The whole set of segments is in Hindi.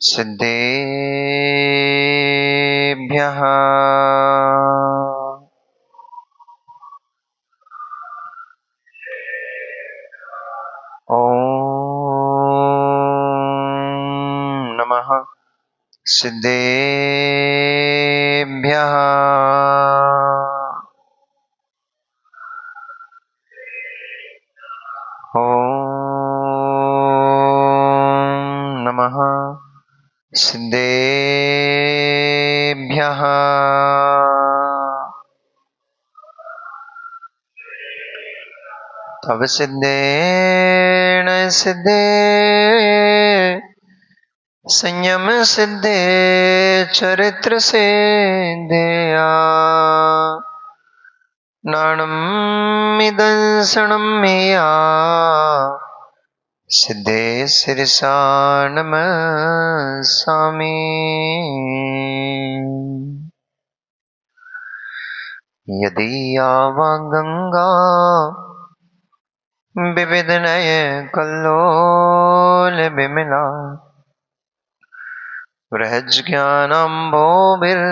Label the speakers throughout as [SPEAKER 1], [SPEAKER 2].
[SPEAKER 1] सिद्धेभ्यः ॐ नमः सिद्धेभ्यः ॐ नमः सिद्धेभ्यः तव सिद्धेन सिद्धे संयम सिद्धे चरित्र सिद्धेया नाणमिदंसनं मेया सिद्धे शिरसा नमस्सामि। यदि यावा गंगा विविधनय कल्लोल विमला बृहज्ज्ञानाम्भोभिर्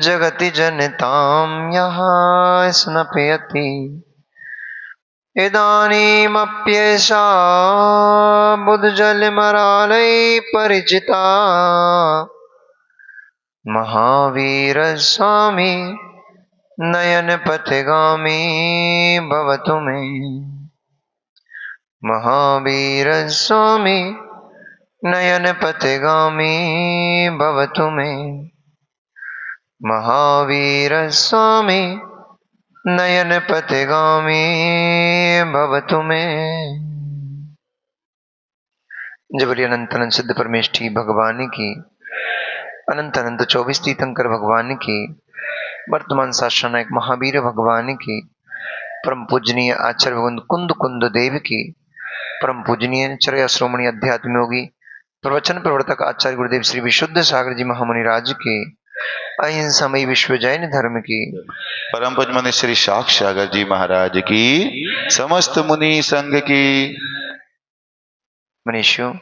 [SPEAKER 1] जगति जनतां यः स्नपयति इदानीमप्येषा बुद्धजलमरालय परिचिता महावीर स्वामी नयन पथगामी भवतु मे। महावीर स्वामी नयन पथगामी भवतु मे। महावीर स्वामी नयन पथगामी भवतु मे। जबरी अनंत अनंत सिद्ध परमेष्ठी भगवान की, अनंत अनंत 24 तीर्थंकर भगवान की, वर्तमान शासन नायक महावीर भगवान की, परम पूजनीय आचार्य भगवंत कुंद कुंद देव की, परम पूजनीय चरय श्रोमणी अध्यात्म योगी प्रवचन प्रवर्तक आचार्य गुरुदेव श्री विशुद्ध सागर जी महामुनि राज के, अहिंसामयी विश्व जैन धर्म की,
[SPEAKER 2] परम पूज्य मुनि श्री सागर जी महाराज की, समस्त मुनि संघ की।
[SPEAKER 1] मनीषियों,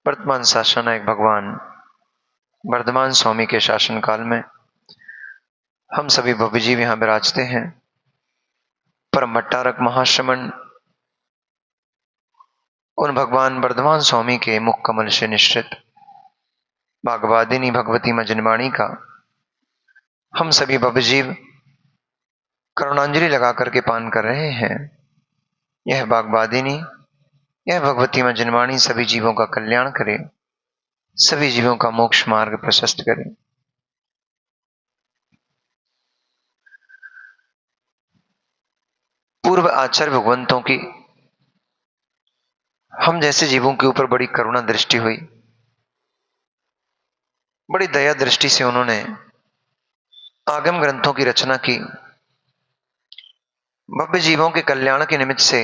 [SPEAKER 1] वर्तमान शासन नायक भगवान वर्धमान स्वामी के शासन काल में हम सभी भव्य जीव यहाँ विराजते हैं। परम भट्टारक महाश्रमण उन भगवान वर्धमान स्वामी के मुख कमल से निश्चित भागवादिनी भगवती मजनवाणी का हम सभी भव्य जीव करुणांजलि लगा करके पान कर रहे हैं। यह भागवादिनी, यह भगवती मजनवाणी सभी जीवों का कल्याण करे, सभी जीवों का मोक्ष मार्ग प्रशस्त करे। पूर्व आचार्य भगवंतों की हम जैसे जीवों के ऊपर बड़ी करुणा दृष्टि हुई, बड़ी दया दृष्टि से उन्होंने आगम ग्रंथों की रचना की। भव्य जीवों के कल्याण के निमित्त से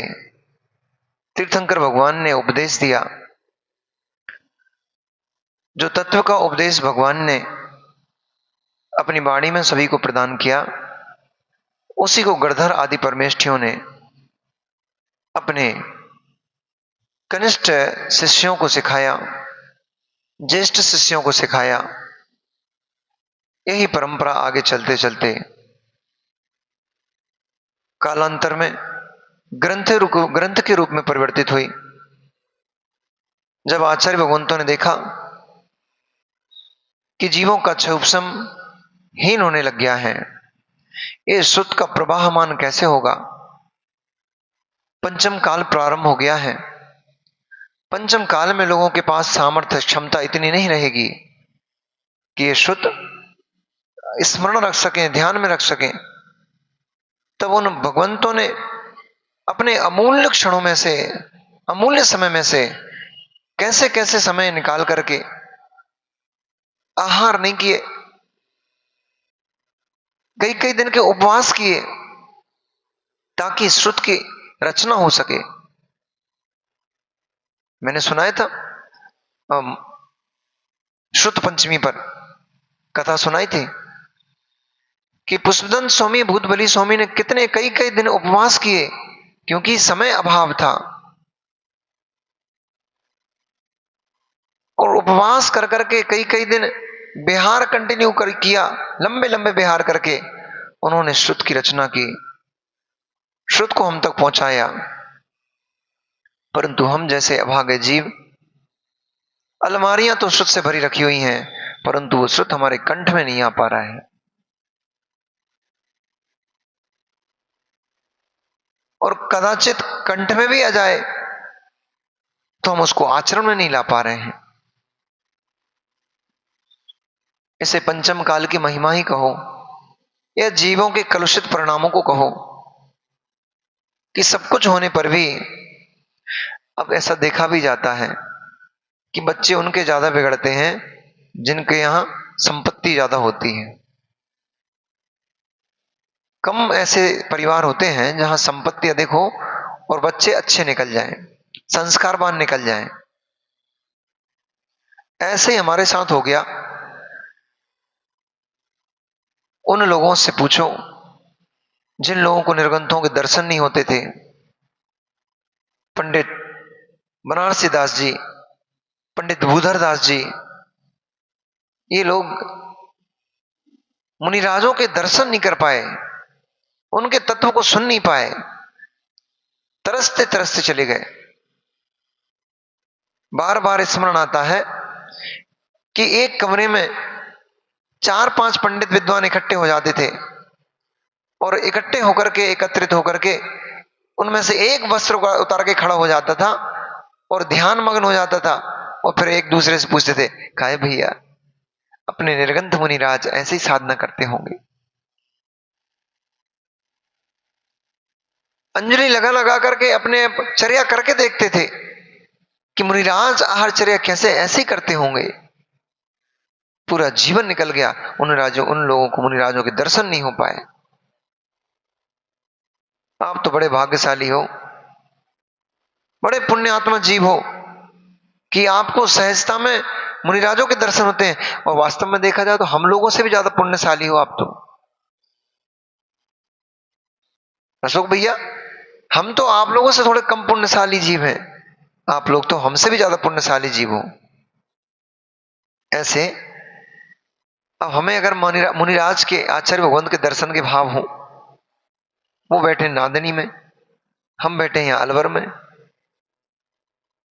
[SPEAKER 1] तीर्थंकर भगवान ने उपदेश दिया। जो तत्व का उपदेश भगवान ने अपनी वाणी में सभी को प्रदान किया, उसी को गणधर आदि परमेष्ठियों ने अपने कनिष्ठ शिष्यों को सिखाया, ज्येष्ठ शिष्यों को सिखाया। यही परंपरा आगे चलते चलते कालांतर में ग्रंथ के रूप में परिवर्तित हुई। जब आचार्य भगवंतों ने देखा कि जीवों का क्षोभसम हीन होने लग गया है, ये सुत का प्रवाहमान कैसे होगा, पंचम काल प्रारंभ हो गया है। पंचम काल में लोगों के पास सामर्थ्य क्षमता इतनी नहीं रहेगी कि ये शुद्ध स्मरण रख सकें, ध्यान में रख सकें। तब उन भगवंतों ने अपने अमूल्य क्षणों में से, अमूल्य समय में से कैसे कैसे समय निकाल करके आहार नहीं किए, कई कई दिन के उपवास किए, ताकि श्रुत की रचना हो सके। मैंने सुनाया था श्रुत पंचमी पर कथा सुनाई थी कि पुष्पदंत स्वामी, भूतबली स्वामी ने कितने कई कई दिन उपवास किए, क्योंकि समय अभाव था। और उपवास कर करके कई कई दिन बिहार कंटिन्यू कर किया, लंबे लंबे बिहार करके उन्होंने श्रुत की रचना की, श्रुत को हम तक पहुंचाया। परंतु हम जैसे अभागे जीव, अलमारियां तो श्रुत से भरी रखी हुई हैं, परंतु वो श्रुत हमारे कंठ में नहीं आ पा रहा है। और कदाचित कंठ में भी आ जाए तो हम उसको आचरण में नहीं ला पा रहे हैं। इसे पंचम काल की महिमा ही कहो या जीवों के कलुषित परिणामों को कहो कि सब कुछ होने पर भी अब ऐसा देखा भी जाता है कि बच्चे उनके ज्यादा बिगड़ते हैं जिनके यहां संपत्ति ज्यादा होती है। कम ऐसे परिवार होते हैं जहां संपत्ति अधिक हो और बच्चे अच्छे निकल जाएं, संस्कारवान निकल जाएं। ऐसे ही हमारे साथ हो गया। उन लोगों से पूछो जिन लोगों को निर्ग्रंथों के दर्शन नहीं होते थे, पंडित बनारसी दास जी, पंडित बुधर दास जी, ये लोग मुनिराजों के दर्शन नहीं कर पाए, उनके तत्व को सुन नहीं पाए, तरसते तरसते चले गए। बार बार स्मरण आता है कि एक कमरे में 4-5 पंडित विद्वान इकट्ठे हो जाते थे और इकट्ठे होकर के, एकत्रित होकर के उनमें से एक वस्त्र उतार के खड़ा हो जाता था और ध्यान मग्न हो जाता था और फिर एक दूसरे से पूछते थे, काहे भैया अपने निर्गंथ मुनिराज ऐसे ही साधना करते होंगे। अंजलि लगा लगा करके अपने चर्या करके देखते थे कि मुनिराज आहार चर्या कैसे ऐसे ही करते होंगे। पूरा जीवन निकल गया, उन लोगों को मुनिराजों के दर्शन नहीं हो पाए। आप तो बड़े भाग्यशाली हो, बड़े पुण्यात्मा जीव हो कि आपको सहजता में मुनिराजों के दर्शन होते हैं। और वास्तव में देखा जाए तो हम लोगों से भी ज्यादा पुण्यशाली हो आप तो। अशोक भैया, हम तो आप लोगों से थोड़े कम पुण्यशाली जीव हैं, आप लोग तो हमसे भी ज्यादा पुण्यशाली जीव हो। ऐसे अब हमें अगर मुनिराज के आचार्य भगवंत के दर्शन के भाव हो, वो बैठे नादनी में, हम बैठे हैं अलवर में,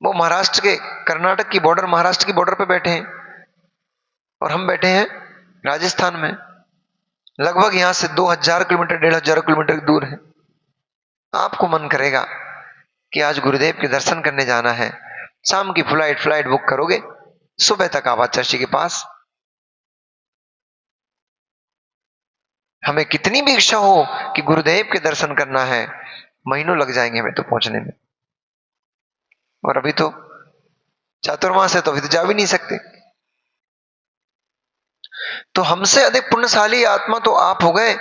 [SPEAKER 1] वो महाराष्ट्र के, कर्नाटक की बॉर्डर, महाराष्ट्र की बॉर्डर पे बैठे हैं और हम बैठे हैं राजस्थान में, लगभग यहां से 2000 किलोमीटर, 1500 किलोमीटर दूर है। आपको मन करेगा कि आज गुरुदेव के दर्शन करने जाना है, शाम की फ्लाइट बुक करोगे, सुबह तक आवाज चर्ची के पास। हमें कितनी भी इच्छा हो कि गुरुदेव के दर्शन करना है, महीनों लग जाएंगे हमें तो पहुंचने में, और अभी तो चातुर्मास है तो अभी तो जा भी नहीं सकते। तो हमसे अधिक पुण्यशाली आत्मा तो आप हो गए,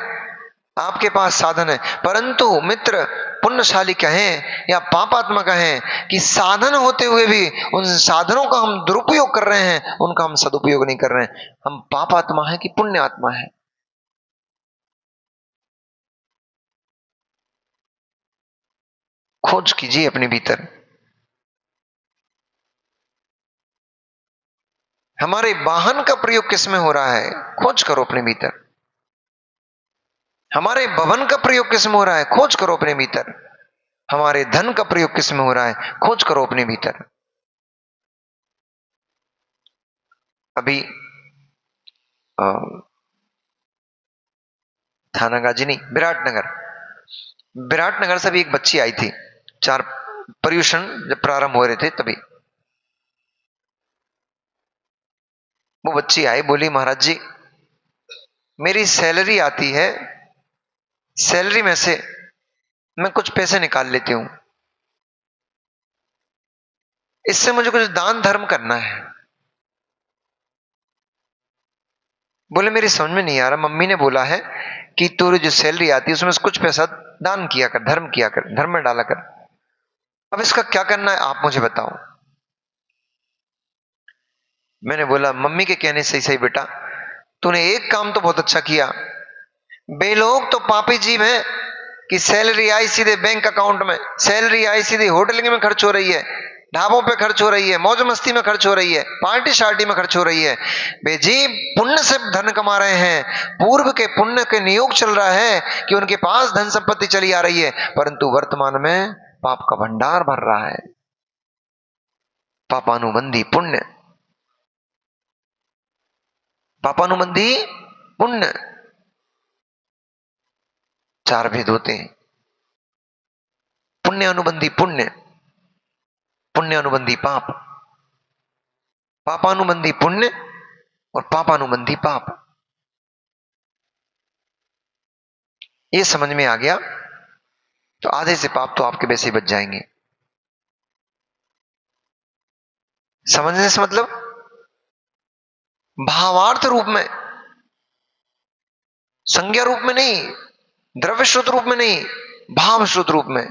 [SPEAKER 1] आपके पास साधन है। परंतु मित्र, पुण्यशाली कहें या पापात्मा कहें कि साधन होते हुए भी उन साधनों का हम दुरुपयोग कर रहे हैं, उनका हम सदुपयोग नहीं कर रहे हैं। हम पापात्मा है कि पुण्य आत्मा है? खोज कीजिए अपने भीतर। हमारे वाहन का प्रयोग किस में हो रहा है, खोज करो अपने भीतर। हमारे भवन का प्रयोग किस में हो रहा है, खोज करो अपने भीतर। हमारे धन का प्रयोग किस में हो रहा है, खोज करो अपने भीतर। अभी थानागाजी नहीं, विराटनगर से भी एक बच्ची आई थी, चार पर्यूषण जब प्रारंभ हो रहे थे तभी वो बच्ची आई, बोली महाराज जी मेरी सैलरी आती है, सैलरी में से मैं कुछ पैसे निकाल लेती हूं, इससे मुझे कुछ दान धर्म करना है। बोले मेरी समझ में नहीं आ रहा, मम्मी ने बोला है कि तेरी जो सैलरी आती है उसमें से कुछ पैसा दान किया कर, धर्म किया कर, धर्म में डाला कर। अब इसका क्या करना है आप मुझे बताओ। मैंने बोला मम्मी के कहने से सही बेटा, तूने एक काम तो बहुत अच्छा किया। बेलोग तो पापी जीव है कि सैलरी आई सीधे बैंक अकाउंट में, सैलरी आई सीधे होटलिंग में खर्च हो रही है, ढाबों पे खर्च हो रही है, मौज मस्ती में खर्च हो रही है, पार्टी शार्टी में खर्च हो रही है। बेजी पुण्य से धन कमा रहे हैं, पूर्व के पुण्य के नियोग चल रहा है कि उनके पास धन संपत्ति चली आ रही है, परंतु वर्तमान में पाप का भंडार भर रहा है। पापानुबंधी पुण्य, पापानुबंधी पुण्य, चार भेद होते हैं। पुण्य अनुबंधी पुण्य, पुण्य अनुबंधी पाप, पापानुबंधी पुण्य और पापानुबंधी पाप। ये समझ में आ गया तो आधे से पाप तो आपके वैसे ही बच जाएंगे। समझने से मतलब भावार्थ रूप में, संज्ञा रूप में नहीं, द्रव्य श्रुत रूप में नहीं, भाव श्रुत रूप में।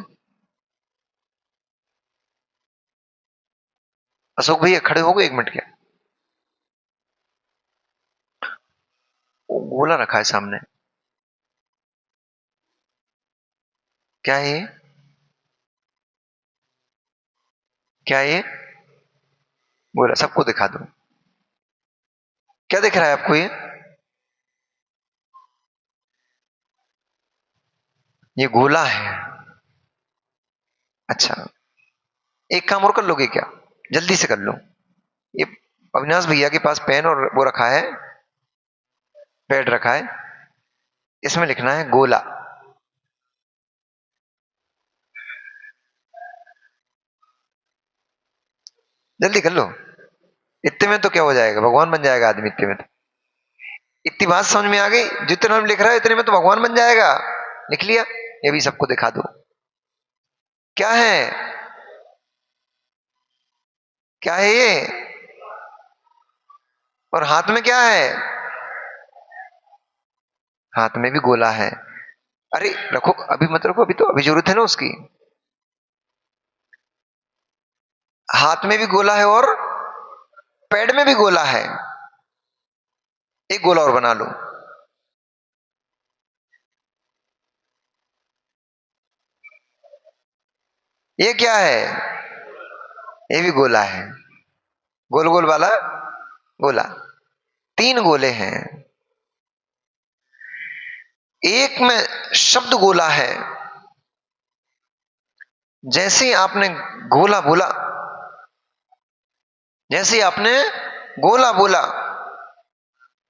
[SPEAKER 1] अशोक भैया खड़े हो गए एक मिनट, क्या गोला रखा है सामने, क्या है ये? क्या है ये? गोला सबको दिखा दो, क्या दिख रहा है आपको ये गोला है। अच्छा, एक काम और कर लोगे क्या, जल्दी से कर लो। ये अविनाश भैया के पास पेन और वो रखा है, पैड रखा है, इसमें लिखना है गोला। जल्दी कर लो, इतने में तो क्या हो जाएगा, भगवान बन जाएगा आदमी इतने में तो। इतनी बात समझ में आ गई, जितने में लिख रहा है इतने में तो भगवान बन जाएगा। लिख लिया, ये भी सबको दिखा दो। क्या है, क्या है ये? और हाथ में क्या है? हाथ में भी गोला है। अरे रखो, अभी मत रखो, अभी तो अभी जरूरत है ना उसकी। हाथ में भी गोला है और पैड में भी गोला है। एक गोला और बना लो। ये क्या है? ये भी गोला है, गोल गोल वाला गोला। तीन गोले हैं, एक में शब्द गोला है। जैसे ही आपने गोला बोला, जैसे ही आपने गोला बोला,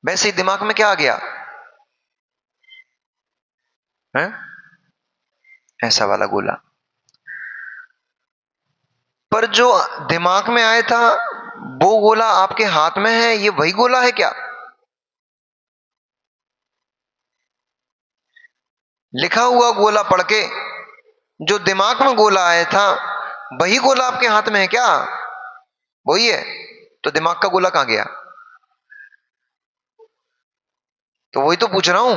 [SPEAKER 1] वैसे ही दिमाग में क्या आ गया है? ऐसा वाला गोला। पर जो दिमाग में आया था वो गोला आपके हाथ में है, ये वही गोला है क्या? लिखा हुआ गोला पढ़ के जो दिमाग में गोला आया था वही गोला आपके हाथ में है क्या? वही है, तो दिमाग का गोला कहां गया? तो वही तो पूछ रहा हूं,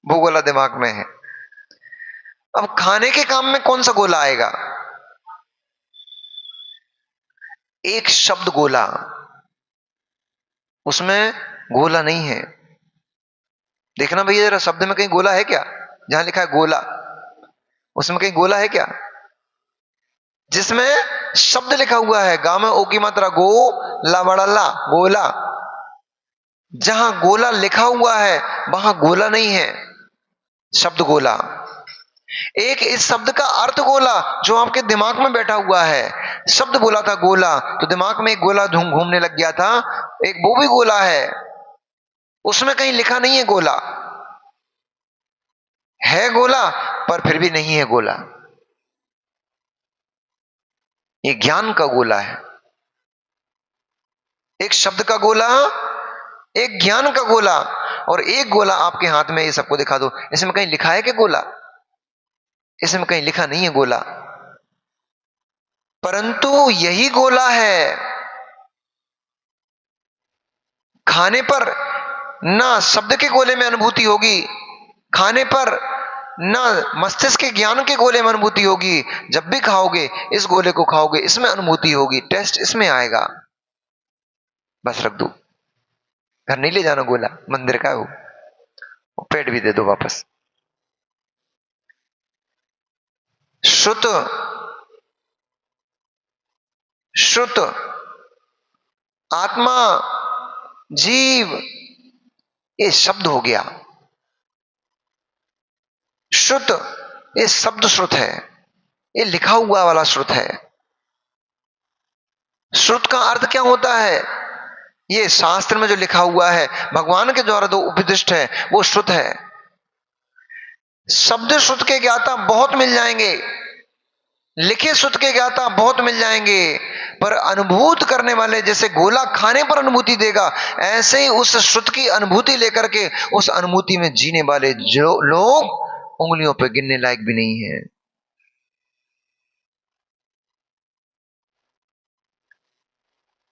[SPEAKER 1] वो गोला दिमाग में है। अब खाने के काम में कौन सा गोला आएगा? एक शब्द गोला, उसमें गोला नहीं है। देखना भैया जरा, शब्द में कहीं गोला है क्या? जहां लिखा है गोला, उसमें कहीं गोला है क्या? जिसमें शब्द लिखा हुआ है, गा में ओ की मात्रा गो, ला बड़ा ला, गोला। जहां गोला लिखा हुआ है वहां गोला नहीं है, शब्द गोला। एक इस शब्द का अर्थ गोला जो आपके दिमाग में बैठा हुआ है। शब्द बोला था गोला, तो दिमाग में एक गोला घूमने लग गया था, एक वो भी गोला है। उसमें कहीं लिखा नहीं है गोला, है गोला पर फिर भी नहीं है गोला। ये ज्ञान का गोला है, एक शब्द का गोला, एक ज्ञान का गोला, और एक गोला आपके हाथ में। ये सबको दिखा दो, इसमें कहीं लिखा है कि गोला? इसमें कहीं लिखा नहीं है गोला, परंतु यही गोला है। खाने पर ना शब्द के गोले में अनुभूति होगी, खाने पर ना मस्तिष्क के ज्ञान के गोले में अनुभूति होगी। जब भी खाओगे इस गोले को खाओगे, इसमें अनुभूति होगी, टेस्ट इसमें आएगा। बस रख दो, घर नहीं ले जाना गोला, मंदिर का है वो पेट भी दे दो वापस। श्रुत श्रुत, आत्मा, जीव, ये शब्द हो गया। श्रुत ये शब्द श्रुत है, ये लिखा हुआ वाला श्रुत है। श्रुत का अर्थ क्या होता है? ये शास्त्र में जो लिखा हुआ है, भगवान के द्वारा जो उपदिष्ट है, वो श्रुत है। शब्द श्रुत के ज्ञाता बहुत मिल जाएंगे, लिखे श्रुत के ज्ञाता बहुत मिल जाएंगे, पर अनुभूत करने वाले, जैसे गोला खाने पर अनुभूति देगा, ऐसे ही उस श्रुत की अनुभूति लेकर के उस अनुभूति में जीने वाले जो लोग उंगलियों पर गिनने लायक भी नहीं है।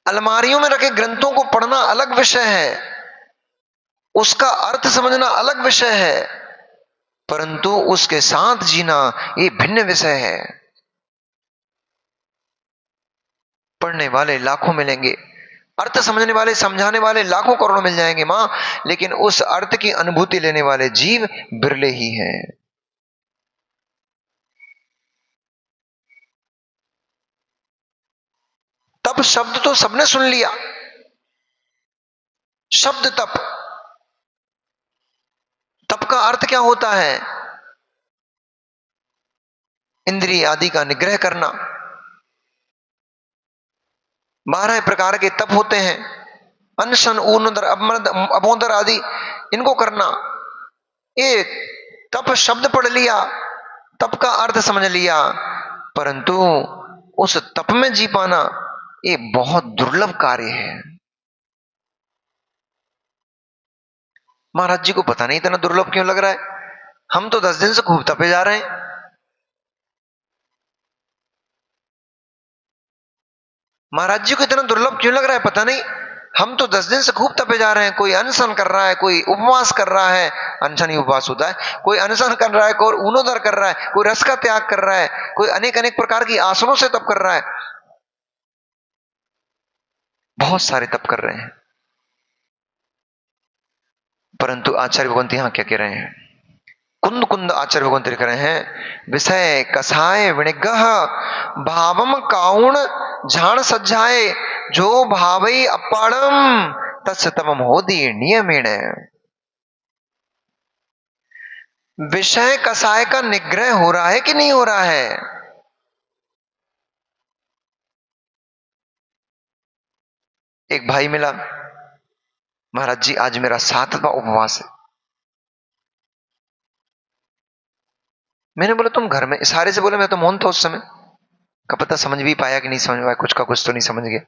[SPEAKER 1] अलमारियों में रखे ग्रंथों को पढ़ना अलग विषय है, उसका अर्थ समझना अलग विषय है, परंतु उसके साथ जीना ये भिन्न विषय है। पढ़ने वाले लाखों मिलेंगे, अर्थ समझने वाले, समझाने वाले लाखों करोड़ों मिल जाएंगे मां, लेकिन उस अर्थ की अनुभूति लेने वाले जीव बिरले ही हैं। तप शब्द तो सबने सुन लिया, शब्द तप, तप का अर्थ क्या होता है? इंद्रिय आदि का निग्रह करना। 12 प्रकार के तप होते हैं, अनशन, ऊर्ध्वर, अभोदर आदि, इनको करना। ये तप शब्द पढ़ लिया, तप का अर्थ समझ लिया, परंतु उस तप में जी पाना ये बहुत दुर्लभ कार्य है। महाराज जी को पता नहीं इतना दुर्लभ क्यों लग रहा है, हम तो 10 दिन से खूब तपे जा रहे हैं। महाराज जी को इतना दुर्लभ क्यों लग रहा है पता नहीं, हम तो 10 दिन से खूब तपे जा रहे हैं। कोई अनशन कर रहा है, कोई उपवास कर रहा है, अनशन ही उपवास होता है, कोई अनशन कर रहा है, कोई ऊनोदर कर रहा है, कोई रस का त्याग कर रहा है, कोई अनेक अनेक प्रकार की आसनों से तप कर रहा है, बहुत सारे तप कर रहे हैं। परंतु आचार्य भगवंत यहां क्या कह रहे हैं? कुंद कुंद आचार्य भगवंत लिख रहे हैं, विषय कसाय विनिग्रह भावम काउण झाण सज्जाए जो भावई अपाड़म तत्सतमम होदी नियमेण। विषय कसाय का निग्रह हो रहा है कि नहीं हो रहा है? एक भाई मिला, महाराज जी आज मेरा 7वां उपवास है। मैंने बोला तुम घर में, इशारे से बोले, मैं तो मौन था उस समय, का पता समझ भी पाया कि नहीं समझ पाया, कुछ का कुछ तो नहीं समझ गया।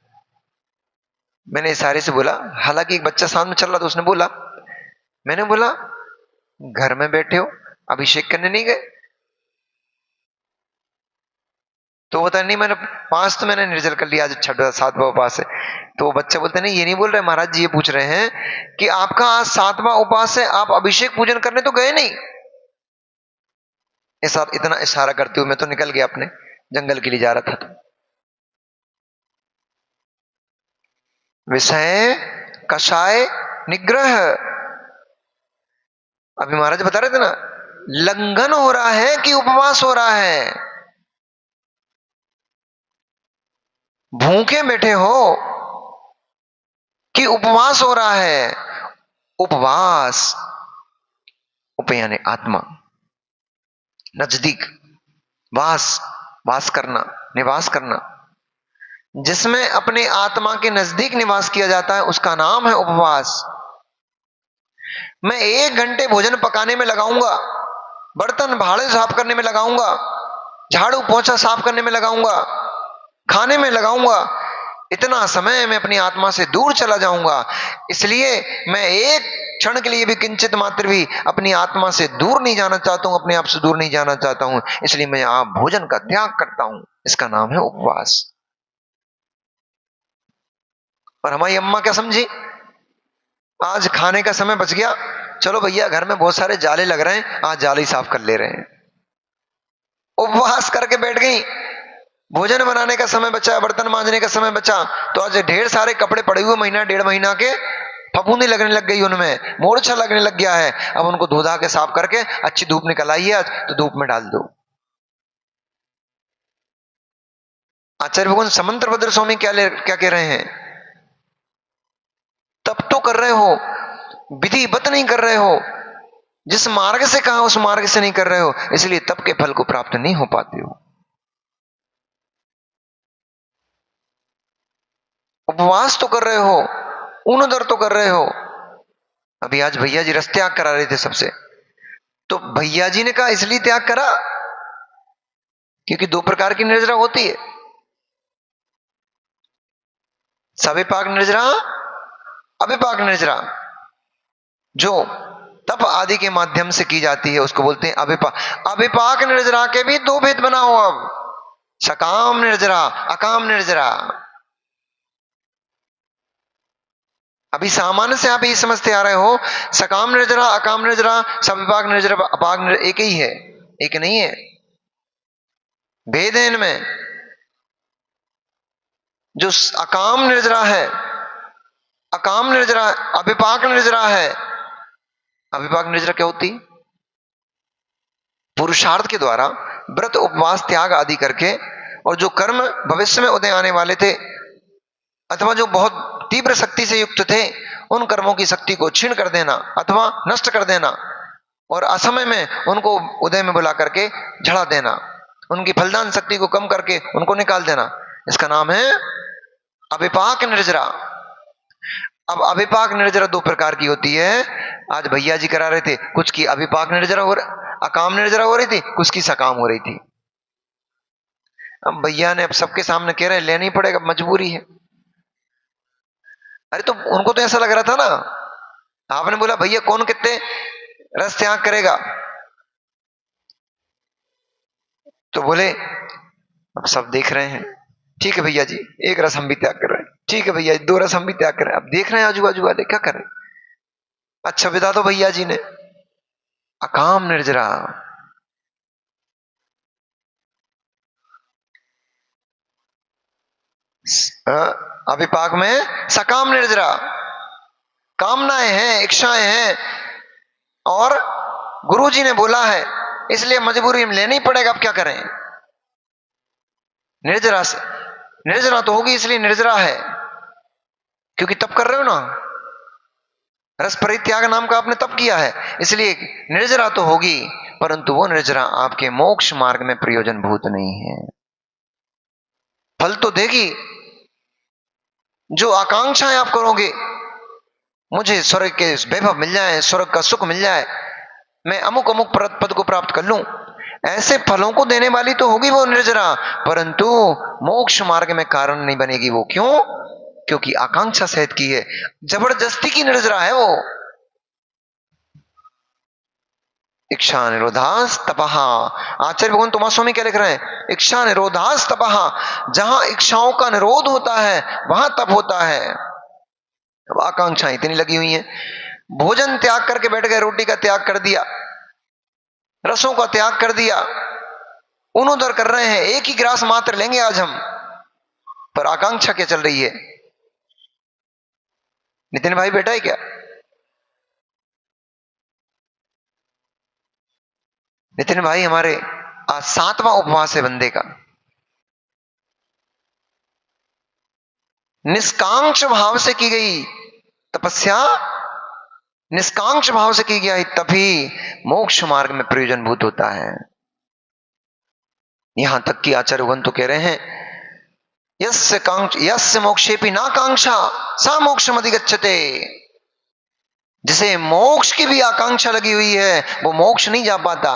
[SPEAKER 1] मैंने इशारे से बोला, हालांकि एक बच्चा सामने चल रहा था, उसने बोला, मैंने बोला घर में बैठे हो, अभिषेक करने नहीं गए? तो बता नहीं, मैंने 5 तो मैंने निर्जल कर लिया, आज 6वां 7वां उपवास है। तो वो बच्चा बोलते नहीं, ये नहीं बोल रहे महाराज जी, ये पूछ रहे हैं कि आपका आज 7वां उपवास है, आप अभिषेक पूजन करने तो गए नहीं? ऐसा इतना इशारा करते हुए मैं तो निकल गया, अपने जंगल के लिए जा रहा था। तो विषय कषाय निग्रह, अभी महाराज बता रहे थे ना, लंघन हो रहा है कि उपवास हो रहा है? भूखे बैठे हो कि उपवास हो रहा है? उपवास, उप यानी आत्मा, नजदीक, वास करना, निवास करना, जिसमें अपने आत्मा के नजदीक निवास किया जाता है, उसका नाम है उपवास। मैं 1 घंटे भोजन पकाने में लगाऊंगा, बर्तन भाड़े साफ करने में लगाऊंगा, झाड़ू पोंछा साफ करने में लगाऊंगा, खाने में लगाऊंगा, इतना समय मैं अपनी आत्मा से दूर चला जाऊंगा। इसलिए मैं एक क्षण के लिए भी, किंचित मात्र भी अपनी आत्मा से दूर नहीं जाना चाहता हूं, अपने आप से दूर नहीं जाना चाहता हूं, इसलिए मैं आप भोजन का त्याग करता हूं। इसका नाम है उपवास। और हमारी अम्मा क्या समझी, आज खाने का समय बच गया, चलो भैया घर में बहुत सारे जाले लग रहे हैं, आज जाले ही साफ कर ले रहे हैं। उपवास करके बैठ गई, भोजन बनाने का समय बचा, बर्तन मांजने का समय बचा, तो आज ढेर सारे कपड़े पड़े हुए, महीना 1.5 महीना के, फफूंदी लगने लग गई उनमें, मोर्चा लगने लग गया है। अब उनको धो धा के साफ करके, अच्छी धूप निकल आई है आज, तो धूप में डाल दो। आचार्य भगवान समंत्रभद्र स्वामी क्या कह रहे हैं? तप तो कर रहे हो, विधिवत नहीं कर रहे हो, जिस मार्ग से कहा उस मार्ग से नहीं कर रहे हो, इसलिए तप के फल को प्राप्त नहीं हो पाते हो। उपवास तो कर रहे हो, ऊन दर तो कर रहे हो। अभी आज भैया जी रस त्याग करा रहे थे सबसे, तो भैया जी ने कहा इसलिए त्याग करा क्योंकि दो प्रकार की निर्जरा होती है, सविपाक निर्जरा, अविपाक निर्जरा। जो तप आदि के माध्यम से की जाती है उसको बोलते हैं अविपाक। अविपाक निर्जरा के भी दो भेद बनाओ अब, सकाम निर्जरा, अकाम निर्जरा। अभी सामान्य से आप ये समझते आ रहे हो सकाम निर्जरा, अकाम निर्जरा, सविपाक निर्जरा, अपाक निर्जरा एक ही है, एक नहीं है, भेद है इनमें। जो अकाम निर्जरा है, अकाम निर्जरा, अविपाक निर्जरा है। अविपाक निर्जरा क्या होती? पुरुषार्थ के द्वारा व्रत उपवास त्याग आदि करके, और जो कर्म भविष्य में उदय आने वाले थे अथवा जो बहुत तीव्र शक्ति से युक्त थे, उन कर्मों की शक्ति को छीन कर देना अथवा नष्ट कर देना, और असमय में उनको उदय में बुला करके झड़ा देना, उनकी फलदान शक्ति को कम करके उनको निकाल देना, इसका नाम है अविपाक निर्जरा। अब अविपाक निर्जरा दो प्रकार की होती है। आज भैया जी करा रहे थे, कुछ की अविपाक निर्जरा हो, अकाम निर्जरा हो रही थी, कुछ की सकाम हो रही थी। अब भैया ने अब सबके सामने कह रहे लेना ही पड़ेगा, मजबूरी है। अरे तो उनको तो ऐसा लग रहा था ना, आपने बोला भैया कौन कितने रस त्याग करेगा, तो बोले अब सब देख रहे हैं, ठीक है भैया जी एक रस हम भी त्याग कर रहे हैं, ठीक है भैया जी दो रस हम भी त्याग कर रहे हैं। अब देख रहे हैं आजू बाजू वाले क्या कर रहे हैं। अच्छा विदा तो भैया जी ने अकाम निर्जरा, अविपाक में सकाम निर्जरा, कामनाएं हैं, इच्छाएं हैं, और गुरुजी ने बोला है इसलिए मजबूरी में लेना ही पड़ेगा, अब क्या करें। निर्जरा से निर्जरा तो होगी, इसलिए निर्जरा है क्योंकि तप कर रहे हो ना, रस परित्याग नाम का आपने तप किया है, इसलिए निर्जरा तो होगी, परंतु वो निर्जरा आपके मोक्ष मार्ग में प्रयोजन भूत नहीं है। फल तो देगी, जो आकांक्षाएं आप करोगे, मुझे स्वर्ग के वैभव मिल जाए, स्वर्ग का सुख मिल जाए, मैं अमुक अमुक पद को प्राप्त कर लूं, ऐसे फलों को देने वाली तो होगी वो निर्जरा, परंतु मोक्ष मार्ग में कारण नहीं बनेगी वो। क्यों? क्योंकि आकांक्षा सहित की है, जबरदस्ती की निर्जरा है वो। इच्छा निरोधास तपहा, आचार्य भगवान तोमा स्वामी क्या लिख रहे हैं? इच्छा निरोधास तपहा, जहां इच्छाओं का निरोध होता है वहां तप होता है। अब आकांक्षाएं इतनी लगी हुई हैं, भोजन त्याग करके बैठ गए, रोटी का त्याग कर दिया, रसों का त्याग कर दिया, उन्होंने कर रहे हैं, एक ही ग्रास मात्र लेंगे आज हम, पर आकांक्षा क्या चल रही है? नितिन भाई बेटा है क्या? नितिन भाई हमारे आज 7वां उपवास है बंदे का। निष्कांक्ष भाव से की गई तपस्या, निष्कांक्ष भाव से की गई तभी मोक्ष मार्ग में प्रयोजन भूत होता है। यहां तक कि आचार्य भगवान तो कह रहे हैं यस्य मोक्षेपि ना कांक्षा सा मोक्षम अधिगच्छते, जिसे मोक्ष की भी आकांक्षा लगी हुई है वो मोक्ष नहीं जा पाता।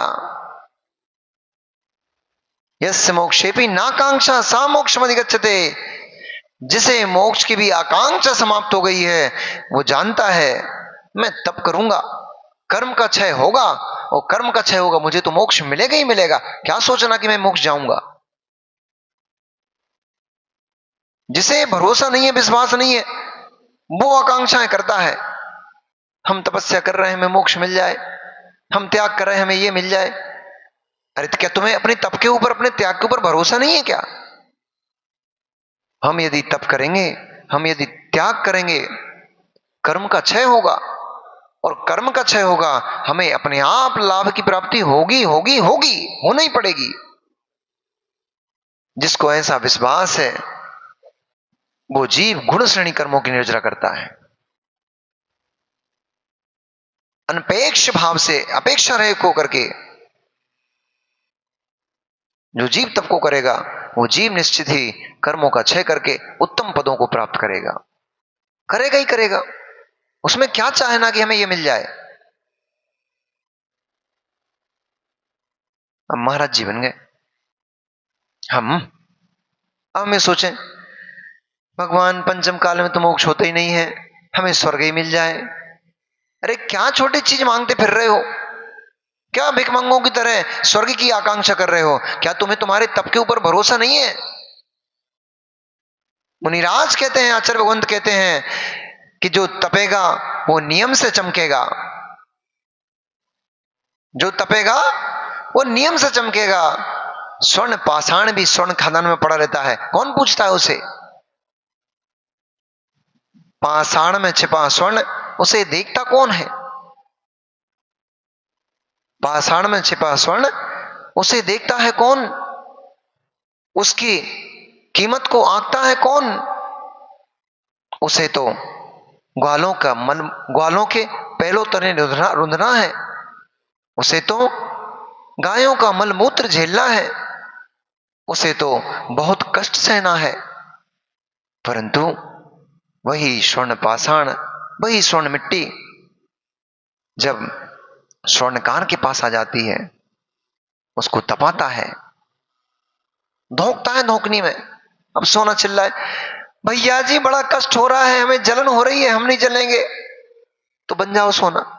[SPEAKER 1] यस्य मोक्षेपि ना कांक्षा सा मोक्षम अधिगच्छते, जिसे मोक्ष की भी आकांक्षा समाप्त हो गई है वो जानता है मैं तप करूंगा, कर्म का क्षय होगा, और कर्म का क्षय होगा, मुझे तो मोक्ष मिलेगा ही मिलेगा, क्या सोचना कि मैं मोक्ष जाऊंगा। जिसे भरोसा नहीं है, विश्वास नहीं है, वो आकांक्षाएं करता है, हम तपस्या कर रहे हैं हमें मोक्ष मिल जाए, हम त्याग कर रहे हैं हमें ये मिल जाए। अरे तो क्या तुम्हें अपने तप के ऊपर, अपने त्याग के ऊपर भरोसा नहीं है क्या? हम यदि तप करेंगे, हम यदि त्याग करेंगे, कर्म का क्षय होगा, और कर्म का क्षय होगा, हमें अपने आप लाभ की प्राप्ति होगी होगी होगी, होना ही पड़ेगी। जिसको ऐसा विश्वास है, वो जीव गुण श्रेणी कर्मों की निर्जरा करता है। अनपेक्ष भाव से, अपेक्षा रहित होकर के जो जीव तप को करेगा, वो जीव निश्चित ही कर्मों का क्षय करके उत्तम पदों को प्राप्त करेगा। करेगा ही करेगा। उसमें क्या चाहना कि हमें यह मिल जाए। अब महाराज जी बन गए। अब हमें सोचें, भगवान पंचम काल में तो मोक्ष होता ही नहीं है, हमें स्वर्ग ही मिल जाए। अरे क्या छोटी चीज मांगते फिर रहे हो? क्या भिखमंगों की तरह स्वर्ग की आकांक्षा कर रहे हो? क्या तुम्हें तुम्हारे तप के ऊपर भरोसा नहीं है? मुनिराज कहते हैं, आचार्य भगवंत कहते हैं कि जो तपेगा वो नियम से चमकेगा। जो तपेगा वो नियम से चमकेगा। स्वर्ण पाषाण भी स्वर्ण खदान में पड़ा रहता है, कौन पूछता है उसे? पाषाण में छिपा स्वर्ण, उसे देखता कौन है? पाषाण में छिपा स्वर्ण, उसे देखता है कौन? उसकी कीमत को आंकता है कौन? उसे तो ग्वालों का मन, ग्वालों के पहलों तने रुंधना है। उसे तो गायों का मलमूत्र झेलना है। उसे तो बहुत कष्ट सहना है। परंतु वही स्वर्ण पाषाण, वही स्वर्ण मिट्टी जब स्वर्णकार के पास आ जाती है, उसको तपाता है, धोंकता है धोकनी में। अब सोना चिल्लाए, भैया जी बड़ा कष्ट हो रहा है, हमें जलन हो रही है, हम नहीं जलेंगे। तो बन जाओ सोना।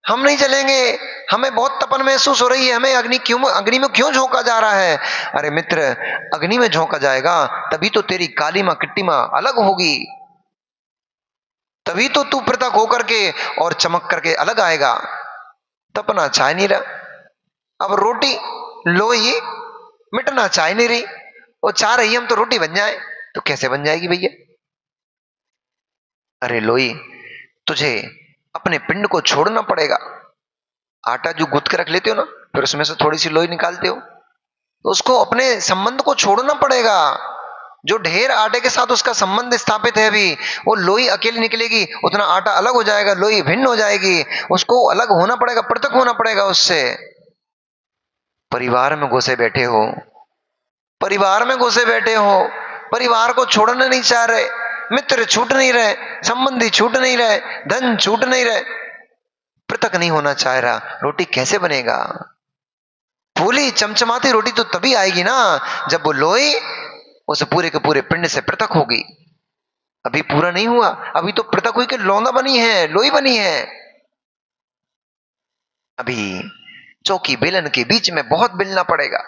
[SPEAKER 1] हम नहीं जलेंगे, हमें बहुत तपन महसूस हो रही है, हमें अग्नि में क्यों झोंका जा रहा है? अरे मित्र, अग्नि में झोंका जाएगा तभी तो तेरी काली मां किट्टी मां अलग होगी, तभी तो तू पृथक होकर के और चमक करके अलग आएगा। तपना चाह नहीं रहा। अब रोटी लोई मिटना चाह नहीं रही, वो चाह रही हम तो रोटी बन जाए। तो कैसे बन जाएगी भैया? अरे लोई, तुझे अपने पिंड को छोड़ना पड़ेगा। आटा जो गूंथ के रख लेते हो ना, फिर उसमें से थोड़ी सी लोई निकालते हो, तो उसको अपने संबंध को छोड़ना पड़ेगा। जो ढेर आटे के साथ उसका संबंध स्थापित है अभी, वो लोई अकेली निकलेगी, उतना आटा अलग हो जाएगा, लोई भिन्न हो जाएगी। उसको अलग होना पड़ेगा, पृथक होना पड़ेगा उससे। परिवार में घुसे बैठे हो, परिवार में घुसे बैठे हो, परिवार को छोड़ना नहीं चाह रहे, मित्र छूट नहीं रहे, संबंधी छूट नहीं रहे, धन छूट नहीं रहे, पृथक नहीं होना चाह रहा। रोटी कैसे बनेगा? फूली चमचमाती रोटी तो तभी आएगी ना जब वो लोई उस पूरे के पूरे पिंड से पृथक होगी। अभी पूरा नहीं हुआ, अभी तो पृथक हुई के लौंदा बनी है, लोई बनी है। अभी चौकी बेलन के बीच में बहुत बेलना पड़ेगा।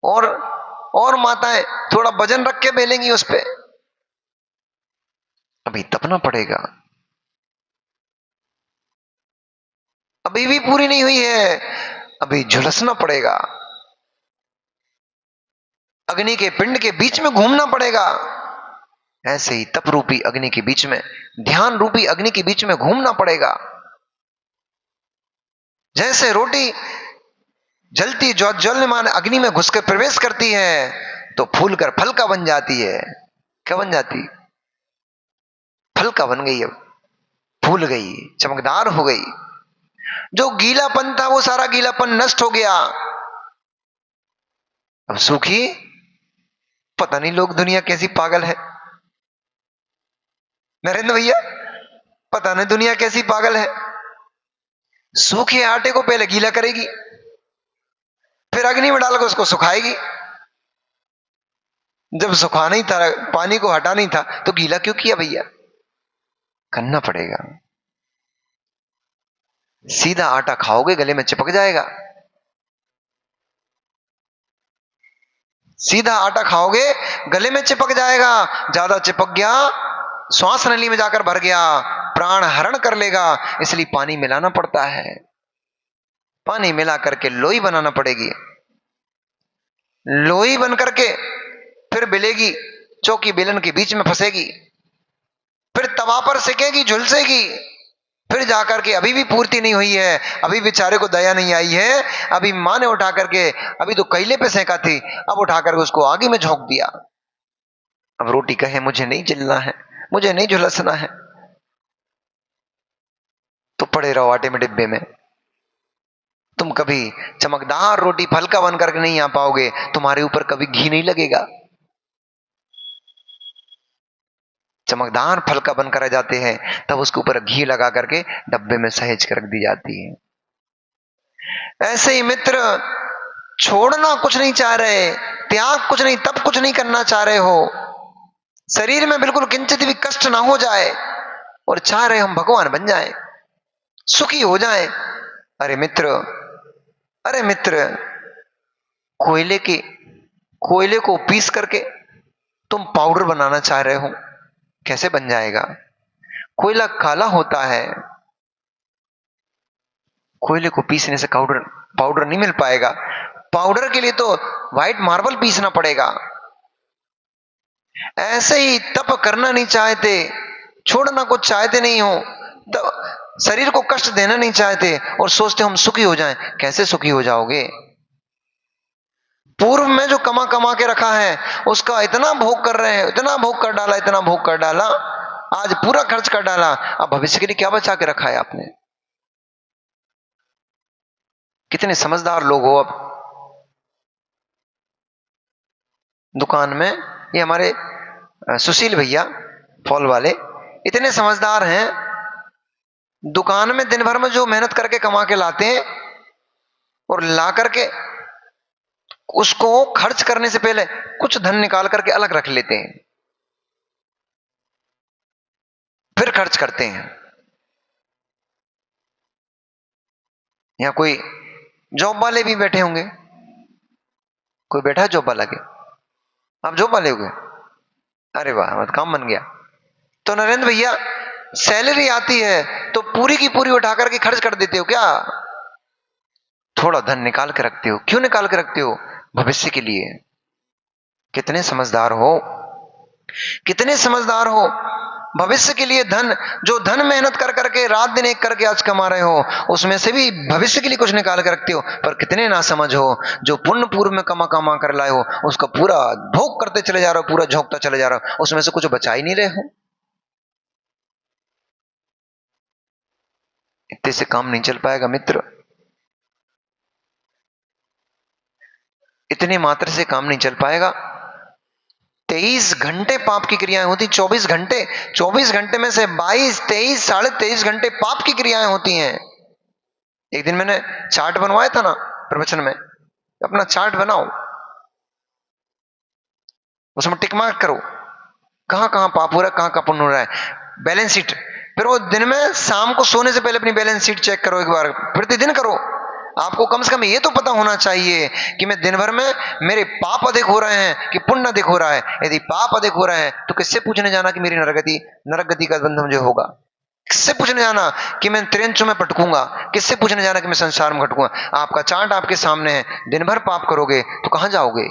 [SPEAKER 1] और माताएं थोड़ा वजन रख के बेलेंगी उस पे। अभी तपना पड़ेगा। अभी भी पूरी नहीं हुई है, अभी झुलसना पड़ेगा। अग्नि के पिंड के बीच में घूमना पड़ेगा। ऐसे ही तप रूपी अग्नि के बीच में, ध्यान रूपी अग्नि के बीच में घूमना पड़ेगा। जैसे रोटी जलती ज्वलमान अग्नि में घुसकर प्रवेश करती है तो फूल कर फलका बन जाती है। क्या बन जाती? फलका बन गई, अब फूल गई, चमकदार हो गई। जो गीलापन था वो सारा गीलापन नष्ट हो गया। अब सूखी, पता नहीं लोग दुनिया कैसी पागल है। नरेंद्र भैया, पता नहीं दुनिया कैसी पागल है। सूखे आटे को पहले गीला करेगी, फिर अग्नि में डालकर उसको सुखाएगी। जब सुखाना ही था, पानी को हटाना ही था, तो गीला क्यों किया भैया? करना पड़ेगा। सीधा आटा खाओगे गले में चिपक जाएगा। सीधा आटा खाओगे गले में चिपक जाएगा। ज्यादा चिपक गया, श्वास नली में जाकर भर गया, प्राण हरण कर लेगा। इसलिए पानी मिलाना पड़ता है। पानी मिला करके लोई बनाना पड़ेगी। लोई बन करके फिर बेलेगी, चौकी बेलन के बीच में फंसेगी, फिर तवा पर सेकेगी, झुलसेगी, फिर जाकर के अभी भी पूर्ति नहीं हुई है, अभी बेचारे को दया नहीं आई है, अभी माँ ने उठा करके, अभी तो कैले पे सेंका थी, अब उठा करके उसको आगे में झोंक दिया। अब रोटी कहे मुझे नहीं जलना है, मुझे नहीं झुलसना है, तो पड़े रहो आटे में डिब्बे में। तुम कभी चमकदार रोटी फलका बन करके नहीं आ पाओगे, तुम्हारे ऊपर कभी घी नहीं लगेगा। चमकदार फलका बनकर आ जाते हैं, तब उसके ऊपर घी लगा करके डब्बे में सहेज कर रख दी जाती है। ऐसे ही मित्र, छोड़ना कुछ नहीं चाह रहे, त्याग कुछ नहीं, तब कुछ नहीं करना चाह रहे हो, शरीर में बिल्कुल किंचित भी कष्ट ना हो जाए और चाह रहे हम भगवान बन जाए, सुखी हो जाए। अरे मित्र, अरे मित्र, कोयले को पीस करके तुम पाउडर बनाना चाह रहे हो, कैसे बन जाएगा? कोयला काला होता है, कोयले को पीसने से पाउडर नहीं मिल पाएगा। पाउडर के लिए तो व्हाइट मार्बल पीसना पड़ेगा। ऐसे ही तप करना नहीं चाहते, छोड़ना कुछ चाहते नहीं हो, तो शरीर को कष्ट देना नहीं चाहते और सोचते हम सुखी हो जाएं। कैसे सुखी हो जाओगे? पूर्व में जो कमा कमा के रखा है उसका इतना भोग कर रहे हैं, इतना भोग कर डाला, इतना भोग कर डाला, आज पूरा खर्च कर डाला। अब भविष्य के लिए क्या बचा के रखा है आपने? कितने समझदार लोग हो। अब दुकान में ये हमारे सुशील भैया फॉल वाले इतने समझदार हैं, दुकान में दिन भर में जो मेहनत करके कमा के लाते हैं और ला करके उसको खर्च करने से पहले कुछ धन निकाल करके अलग रख लेते हैं, फिर खर्च करते हैं। यहां कोई जॉब वाले भी बैठे होंगे, कोई बैठा है जॉब वाला के? आप जॉब वाले हो गए? अरे वाह, मत काम बन गया। तो नरेंद्र भैया, सैलरी आती है तो पूरी की पूरी उठा करके खर्च कर देते हो क्या? थोड़ा धन निकाल के रखते हो। क्यों निकाल के रखते हो? भविष्य के लिए। कितने समझदार हो, कितने समझदार हो। भविष्य के लिए धन, जो धन मेहनत कर करके रात दिन एक करके आज कमा रहे हो, उसमें से भी भविष्य के लिए कुछ निकाल कर रखते हो। पर कितने ना समझ हो, जो पुण्य पूर्व में कमा कमा कर लाए हो उसका पूरा भोग करते चले जा रहे हो, पूरा झोंकता चले जा रहे हो, उसमें से कुछ बचा ही नहीं रहे हो। इतने से काम नहीं चल पाएगा मित्र, इतने मात्र से काम नहीं चल पाएगा। 23 घंटे पाप की क्रियाएं होती, 24 घंटे में से 22, 23, 23.5 घंटे पाप की क्रियाएं होती हैं। एक दिन मैंने चार्ट बनवाया था ना प्रवचन में, अपना चार्ट बनाओ, उसमें टिक मार्क करो, कहां कहां पाप हो रहा है, कहां कहां पुण्य हो रहा है, बैलेंस शीट। फिर वो दिन में शाम को सोने से पहले अपनी बैलेंस शीट चेक करो, एक बार प्रतिदिन करो। आपको कम से कम ये तो पता होना चाहिए कि मैं दिन भर में मेरे पाप अधिक हो रहे हैं कि पुण्य अधिक हो रहा है। यदि पाप अधिक हो रहे हैं तो किससे पूछने जाना कि मेरी नरक गति का बंधन मुझे होगा? किससे पूछने जाना कि मैं त्रियंचु में पटकूंगा? किससे पूछने जाना कि मैं संसार में घटकूंगा? आपका चार्ट आपके सामने है, दिन भर पाप करोगे तो कहां जाओगे?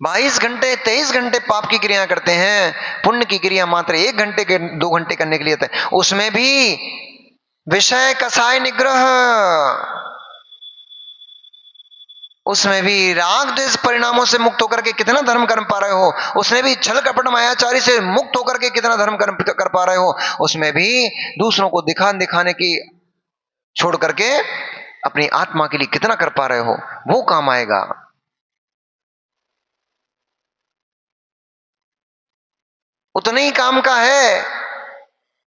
[SPEAKER 1] 22 घंटे 23 घंटे पाप की क्रिया करते हैं, पुण्य की क्रिया मात्र 1 घंटे के 2 घंटे करने के लिए होता है। उसमें भी विषय कसाय निग्रह, उसमें भी राग द्वेष परिणामों से मुक्त होकर के कितना धर्म कर पा रहे हो, उसमें भी छल कपट मायाचारी से मुक्त होकर के कितना धर्म कर पा रहे हो, उसमें भी दूसरों को दिखाने की छोड़ करके अपनी आत्मा के लिए कितना कर पा रहे हो, वो काम आएगा। उतना ही काम का है।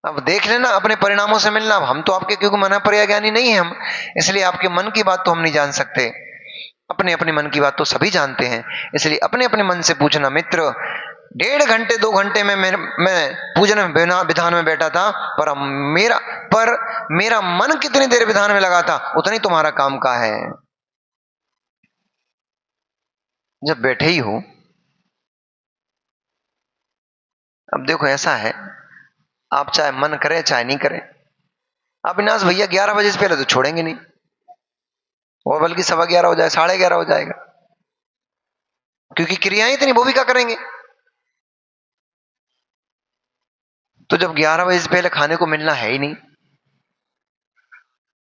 [SPEAKER 1] अब देख लेना, अपने परिणामों से मिलना। अब हम तो आपके क्योंकि मना पर्या ज्ञानी नहीं है हम, इसलिए आपके मन की बात तो हम नहीं जान सकते। अपने अपने मन की बात तो सभी जानते हैं, इसलिए अपने अपने मन से पूछना। मित्र, 1.5 घंटे 2 घंटे में मैं पूजन विधान में बैठा था, पर मेरा मन कितनी देर विधान में लगा था, उतना ही तुम्हारा काम का है। जब बैठे ही हो, अब देखो ऐसा है, आप चाहे मन करे चाहे नहीं करे, अविनाश भैया 11 बजे से पहले तो छोड़ेंगे नहीं, और बल्कि 11:15 हो जाए, 11:30 हो जाएगा, क्योंकि क्रियाएं इतनी, वो भी क्या करेंगे? तो जब 11 बजे से पहले खाने को मिलना है ही नहीं,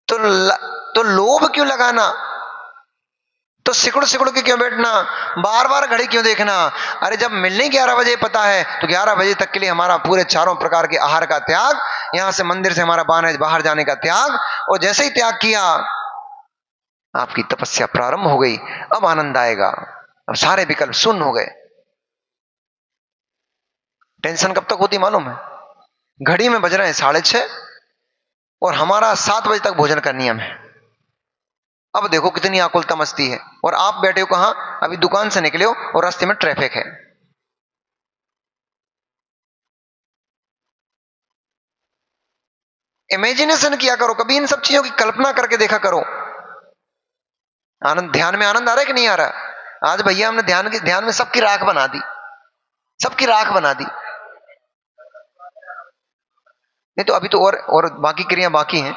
[SPEAKER 1] तो लोभ क्यों लगाना, तो सिकुड़ सिकुड़ के क्यों बैठना, बार बार घड़ी क्यों देखना। अरे जब मिलने 11 बजे पता है तो 11 बजे तक के लिए हमारा पूरे चारों प्रकार के आहार का त्याग, यहां से मंदिर से हमारा बाहर जाने का त्याग, और जैसे ही त्याग किया आपकी तपस्या प्रारंभ हो गई। अब आनंद आएगा, अब सारे विकल्प शून्य हो गए। टेंशन कब तक होती मालूम है, घड़ी में बज रहे हैं 6:30 और हमारा 7 बजे तक भोजन का नियम है। अब देखो कितनी आकुलता मस्ती है, और आप बैठे हो कहां, अभी दुकान से निकले हो और रास्ते में ट्रैफिक है। इमेजिनेशन किया करो, कभी इन सब चीजों की कल्पना करके देखा करो। आनंद, ध्यान में आनंद आ रहा है कि नहीं आ रहा। आज भैया हमने ध्यान में सबकी राख बना दी, सबकी राख बना दी। नहीं तो अभी तो और बाकी क्रिया बाकी हैं।